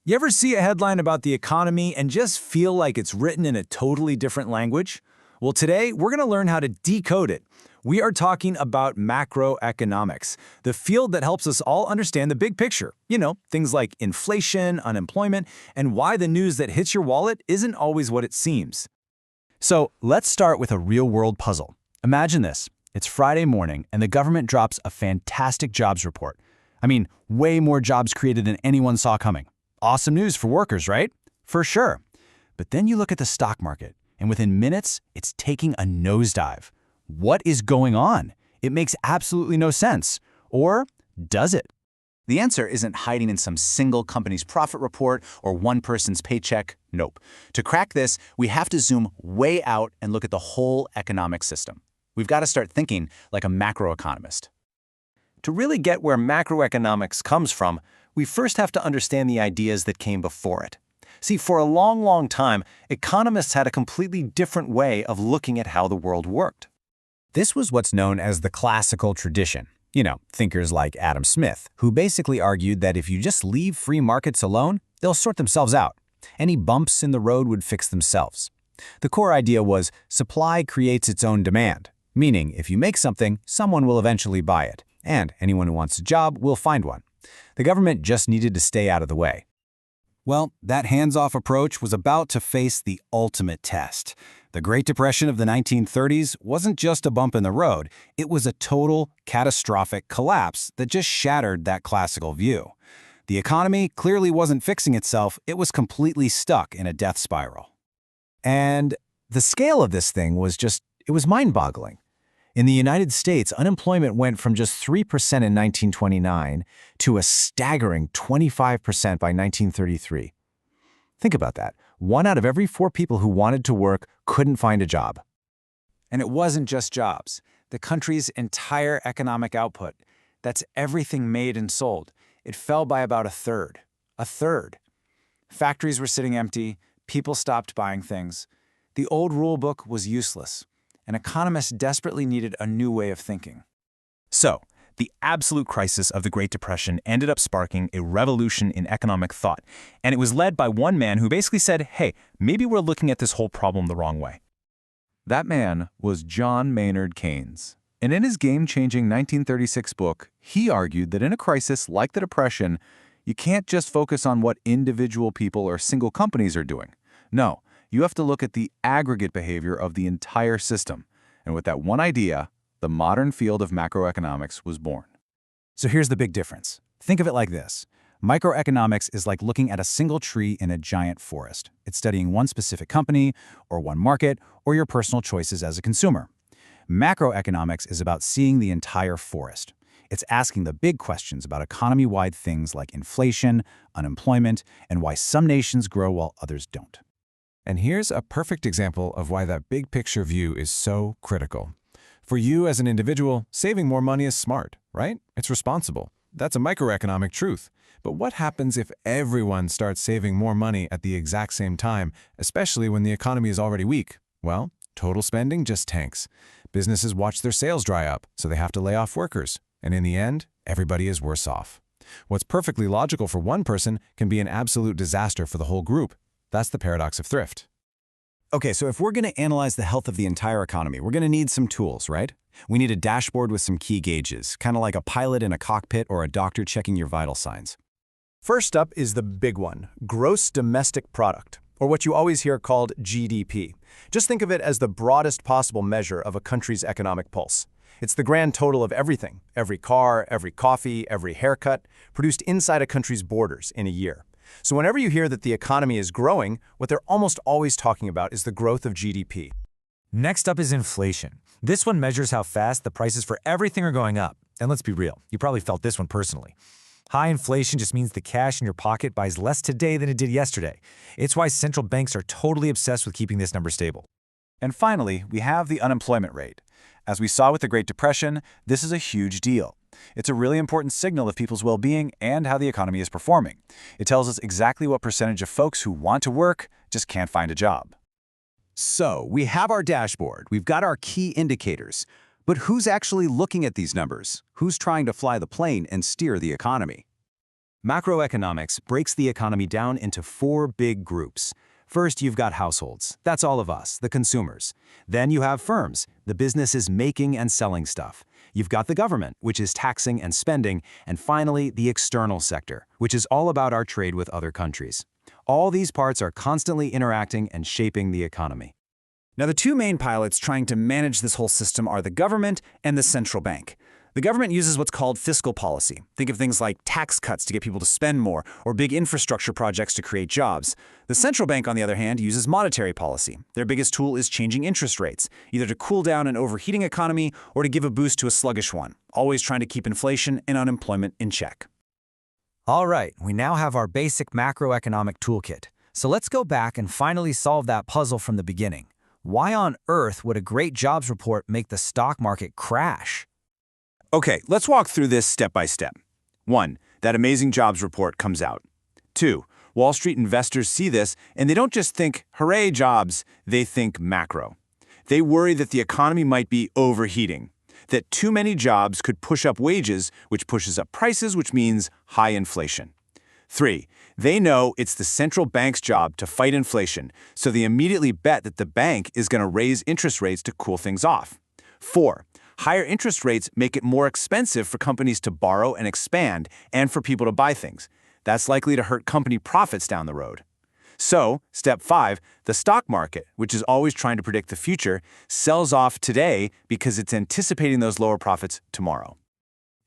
You ever see a headline about the economy and just feel like it's written in a totally different language? Well, today we're going to learn how to decode it. We are talking about macroeconomics, the field that helps us all understand the big picture. You know, things like inflation, unemployment, and why the news that hits your wallet isn't always what it seems. So let's start with a real-world puzzle. Imagine this. It's Friday morning and the government drops a fantastic jobs report. I mean, way more jobs created than anyone saw coming. Awesome news for workers, right? For sure. But then you look at the stock market, and within minutes, it's taking a nosedive. What is going on? It makes absolutely no sense. Or does it? The answer isn't hiding in some single company's profit report or one person's paycheck. Nope. To crack this, we have to zoom way out and look at the whole economic system. We've got to start thinking like a macroeconomist. To really get where macroeconomics comes from, we first have to understand the ideas that came before it. See, for a long time, economists had a completely different way of looking at how the world worked. This was what's known as the classical tradition. You know, thinkers like Adam Smith, who basically argued that if you just leave free markets alone, they'll sort themselves out. Any bumps in the road would fix themselves. The core idea was supply creates its own demand, meaning if you make something, someone will eventually buy it, and anyone who wants a job will find one. The government just needed to stay out of the way. Well, that hands-off approach was about to face the ultimate test. The Great Depression of the 1930s wasn't just a bump in the road, it was a total, catastrophic collapse that just shattered that classical view. The economy clearly wasn't fixing itself, it was completely stuck in a death spiral. And the scale of this thing was it was mind-boggling. In the United States, unemployment went from just 3% in 1929 to a staggering 25% by 1933. Think about that. 1 out of every 4 people who wanted to work couldn't find a job. And it wasn't just jobs. The country's entire economic output, that's everything made and sold, it fell by about a third. A third. Factories were sitting empty, people stopped buying things. The old rule book was useless, and economists desperately needed a new way of thinking. So, the absolute crisis of the Great Depression ended up sparking a revolution in economic thought, and it was led by one man who basically said, hey, maybe we're looking at this whole problem the wrong way. That man was John Maynard Keynes. And in his game-changing 1936 book, he argued that in a crisis like the Depression, you can't just focus on what individual people or single companies are doing. No, you have to look at the aggregate behavior of the entire system. And with that one idea, the modern field of macroeconomics was born. So here's the big difference. Think of it like this. Microeconomics is like looking at a single tree in a giant forest. It's studying one specific company, or one market, or your personal choices as a consumer. Macroeconomics is about seeing the entire forest. It's asking the big questions about economy-wide things like inflation, unemployment, and why some nations grow while others don't. And here's a perfect example of why that big picture view is so critical. For you as an individual, saving more money is smart, right? It's responsible. That's a microeconomic truth. But what happens if everyone starts saving more money at the exact same time, especially when the economy is already weak? Well, total spending just tanks. Businesses watch their sales dry up, so they have to lay off workers. And in the end, everybody is worse off. What's perfectly logical for one person can be an absolute disaster for the whole group. That's the paradox of thrift. Okay, so if we're going to analyze the health of the entire economy, we're going to need some tools, right? We need a dashboard with some key gauges, kind of like a pilot in a cockpit or a doctor checking your vital signs. First up is the big one, gross domestic product, or what you always hear called GDP. Just think of it as the broadest possible measure of a country's economic pulse. It's the grand total of everything, every car, every coffee, every haircut, produced inside a country's borders in a year. So whenever you hear that the economy is growing, what they're almost always talking about is the growth of GDP. Next up is inflation. This one measures how fast the prices for everything are going up. And let's be real, you probably felt this one personally. High inflation just means the cash in your pocket buys less today than it did yesterday. It's why central banks are totally obsessed with keeping this number stable. And finally, we have the unemployment rate. As we saw with the Great Depression, this is a huge deal. It's a really important signal of people's well-being and how the economy is performing. It tells us exactly what percentage of folks who want to work just can't find a job. So, we have our dashboard, we've got our key indicators, but who's actually looking at these numbers? Who's trying to fly the plane and steer the economy? Macroeconomics breaks the economy down into 4 big groups. First, you've got households. That's all of us, the consumers. Then you have firms. The business is making and selling stuff. You've got the government, which is taxing and spending. And finally, the external sector, which is all about our trade with other countries. All these parts are constantly interacting and shaping the economy. Now, the two main pilots trying to manage this whole system are the government and the central bank. The government uses what's called fiscal policy. Think of things like tax cuts to get people to spend more, or big infrastructure projects to create jobs. The central bank, on the other hand, uses monetary policy. Their biggest tool is changing interest rates, either to cool down an overheating economy or to give a boost to a sluggish one, always trying to keep inflation and unemployment in check. All right, we now have our basic macroeconomic toolkit. So let's go back and finally solve that puzzle from the beginning. Why on earth would a great jobs report make the stock market crash? Okay, let's walk through this step by step. 1. That amazing jobs report comes out. 2. Wall Street investors see this, and they don't just think, hooray, jobs, they think macro. They worry that the economy might be overheating, that too many jobs could push up wages, which pushes up prices, which means high inflation. 3. They know it's the central bank's job to fight inflation, so they immediately bet that the bank is going to raise interest rates to cool things off. 4. Higher interest rates make it more expensive for companies to borrow and expand and for people to buy things. That's likely to hurt company profits down the road. So, step 5, the stock market, which is always trying to predict the future, sells off today because it's anticipating those lower profits tomorrow.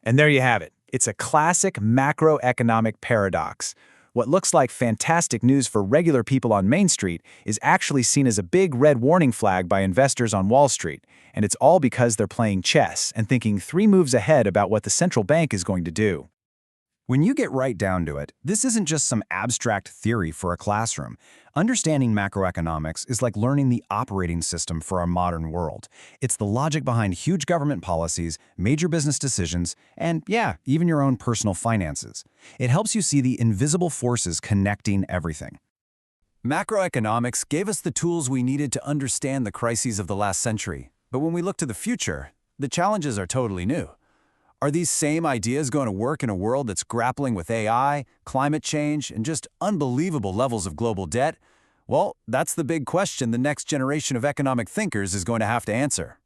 And there you have it. It's a classic macroeconomic paradox. What looks like fantastic news for regular people on Main Street is actually seen as a big red warning flag by investors on Wall Street, and it's all because they're playing chess and thinking 3 moves ahead about what the central bank is going to do. When you get right down to it, this isn't just some abstract theory for a classroom. Understanding macroeconomics is like learning the operating system for our modern world. It's the logic behind huge government policies, major business decisions, and yeah, even your own personal finances. It helps you see the invisible forces connecting everything. Macroeconomics gave us the tools we needed to understand the crises of the last century. But when we look to the future, the challenges are totally new. Are these same ideas going to work in a world that's grappling with AI, climate change, and just unbelievable levels of global debt? Well, that's the big question the next generation of economic thinkers is going to have to answer.